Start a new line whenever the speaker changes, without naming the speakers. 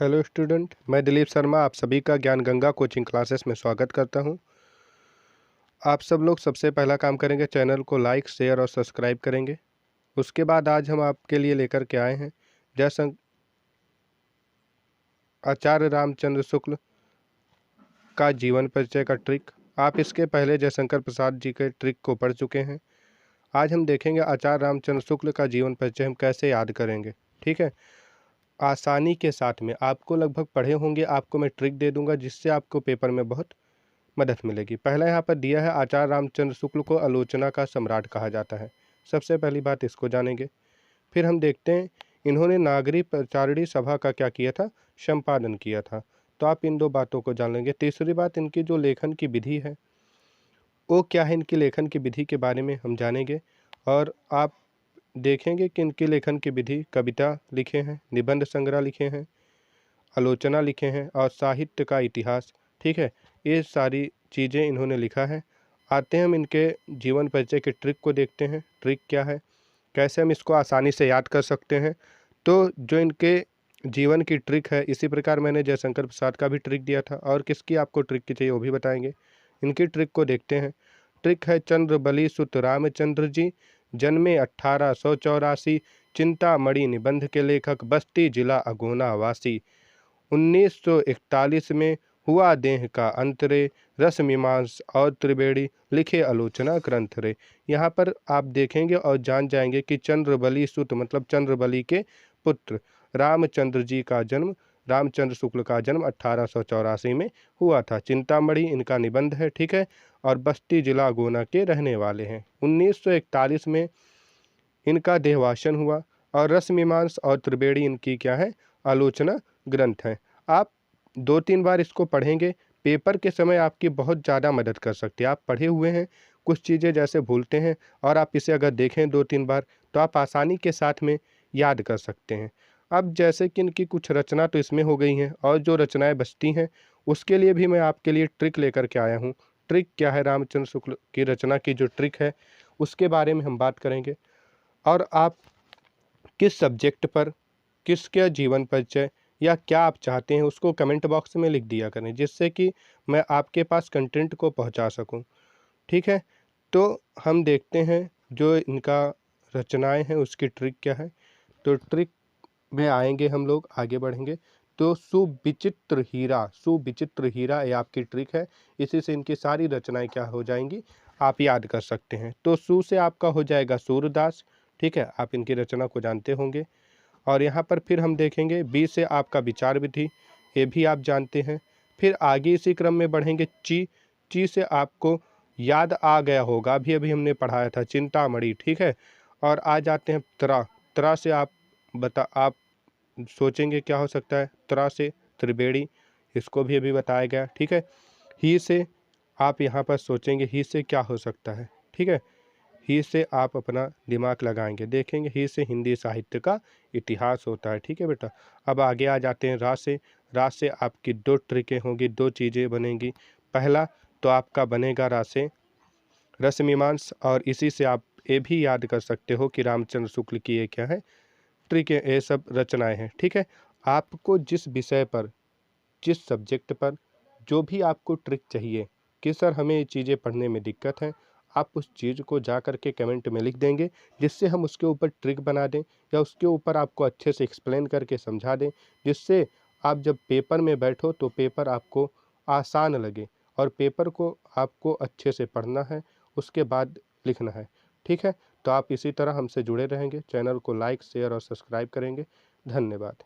Hello student, मैं दिलीप शर्मा आप सभी का ज्ञान गंगा कोचिंग क्लासेस में स्वागत करता हूं। आप सब लोग सबसे पहला काम करेंगे, चैनल को लाइक शेयर और सब्सक्राइब करेंगे। उसके बाद आज हम आपके लिए लेकर के आए हैं जयशंकर आचार्य रामचंद्र शुक्ल का जीवन परिचय का ट्रिक। आप इसके पहले जयशंकर प्रसाद जी के ट्रिक को पढ़ चुके हैं। आज हम देखेंगे आचार्य रामचंद्र शुक्ल का जीवन परिचय हम कैसे याद करेंगे। ठीक है, आसानी के साथ में आपको लगभग पढ़े होंगे। आपको मैं ट्रिक दे दूंगा जिससे आपको पेपर में बहुत मदद मिलेगी। पहला यहाँ पर दिया है, आचार्य रामचंद्र शुक्ल को आलोचना का सम्राट कहा जाता है। सबसे पहली बात इसको जानेंगे। फिर हम देखते हैं इन्होंने नागरी प्रचारणी सभा का क्या किया था, संपादन किया था। तो आप इन दो बातों को जान लेंगे। तीसरी बात, इनकी जो लेखन की विधि है वो क्या है, इनकी लेखन की विधि के बारे में हम जानेंगे। और आप देखेंगे कि इनकी लेखन की विधि कविता लिखे हैं, निबंध संग्रह लिखे हैं, आलोचना लिखे हैं और साहित्य का इतिहास। ठीक है, ये सारी चीज़ें इन्होंने लिखा है। आते हैं हम इनके जीवन परिचय के ट्रिक को देखते हैं। ट्रिक क्या है, कैसे हम इसको आसानी से याद कर सकते हैं। तो जो इनके जीवन की ट्रिक है, इसी प्रकार मैंने जयशंकर प्रसाद का भी ट्रिक दिया था और किसकी आपको ट्रिक की चाहिए वो भी बताएंगे। इनकी ट्रिक को देखते हैं। ट्रिक है, चंद्रबली सुत रामचंद्र जी, जन्मे 1884, चिंतामणि निबंध के लेखक, बस्ती जिला अगोना वासी। 1941 में हुआ देह का अंत रे, रस मीमांस और त्रिवेणी लिखे आलोचना ग्रंथ रे। यहाँ पर आप देखेंगे और जान जाएंगे कि चंद्रबली सुत मतलब चंद्रबली के पुत्र रामचंद्र जी का जन्म, रामचंद्र शुक्ल का जन्म 1884 में हुआ था। चिंतामणि इनका निबंध है। ठीक है, और बस्ती जिला गोना के रहने वाले हैं। 1941 में इनका देहवासन हुआ और रस मीमांस और त्रिवेणी इनकी क्या है, आलोचना ग्रंथ है। आप 2-3 बार इसको पढ़ेंगे, पेपर के समय आपकी बहुत ज़्यादा मदद कर सकती है। आप पढ़े हुए हैं, कुछ चीज़ें जैसे भूलते हैं और आप इसे अगर देखें 2-3 बार तो आप आसानी के साथ में याद कर सकते हैं। अब जैसे कि इनकी कुछ रचना तो इसमें हो गई हैं और जो रचनाएं बचती हैं उसके लिए भी मैं आपके लिए ट्रिक लेकर के आया हूँ। ट्रिक क्या है, रामचंद्र शुक्ल की रचना की जो ट्रिक है उसके बारे में हम बात करेंगे। और आप किस सब्जेक्ट पर, किसका जीवन परिचय या क्या आप चाहते हैं उसको कमेंट बॉक्स में लिख दिया करें, जिससे कि मैं आपके पास कंटेंट को पहुंचा सकूं। ठीक है, तो हम देखते हैं जो इनका रचनाएं हैं उसकी ट्रिक क्या है। तो ट्रिक में आएंगे हम लोग, आगे बढ़ेंगे। तो सुविचित्र हीरा ये आपकी ट्रिक है। इसी से इनकी सारी रचनाएं क्या हो जाएंगी, आप याद कर सकते हैं। तो सु से आपका हो जाएगा सूरदास। ठीक है, आप इनकी रचना को जानते होंगे। और यहाँ पर फिर हम देखेंगे बी से आपका विचार विधि, ये भी आप जानते हैं। फिर आगे इसी क्रम में बढ़ेंगे ची। ची से आपको याद आ गया होगा, अभी अभी हमने पढ़ाया था, चिंतामणि। ठीक है, और आ जाते हैं त्रा। त्रा से आप सोचेंगे क्या हो सकता है, त्रा से त्रिवेणी, इसको भी अभी बताया गया। ठीक है, ही से आप यहाँ पर सोचेंगे ही से क्या हो सकता है। ठीक है, ही से आप अपना दिमाग लगाएंगे, देखेंगे ही से हिंदी साहित्य का इतिहास होता है। ठीक है बेटा, अब आगे आ जाते हैं रा से। रा से आपकी 2 ट्रिकें होंगी, 2 चीज़ें बनेंगी। पहला तो आपका बनेगा रा से रसमीमांस, और इसी से आप ये भी याद कर सकते हो कि रामचंद्र शुक्ल की ये क्या है, ट्रिकें, ये सब रचनाएं हैं। ठीक है, आपको जिस विषय पर, जिस सब्जेक्ट पर जो भी आपको ट्रिक चाहिए कि सर हमें ये चीज़ें पढ़ने में दिक्कत है, आप उस चीज़ को जा कर के कमेंट में लिख देंगे, जिससे हम उसके ऊपर ट्रिक बना दें या उसके ऊपर आपको अच्छे से एक्सप्लेन करके समझा दें, जिससे आप जब पेपर में बैठो तो पेपर आपको आसान लगे और पेपर को आपको अच्छे से पढ़ना है, उसके बाद लिखना है। ठीक है, तो आप इसी तरह हमसे जुड़े रहेंगे, चैनल को लाइक शेयर और सब्सक्राइब करेंगे। धन्यवाद।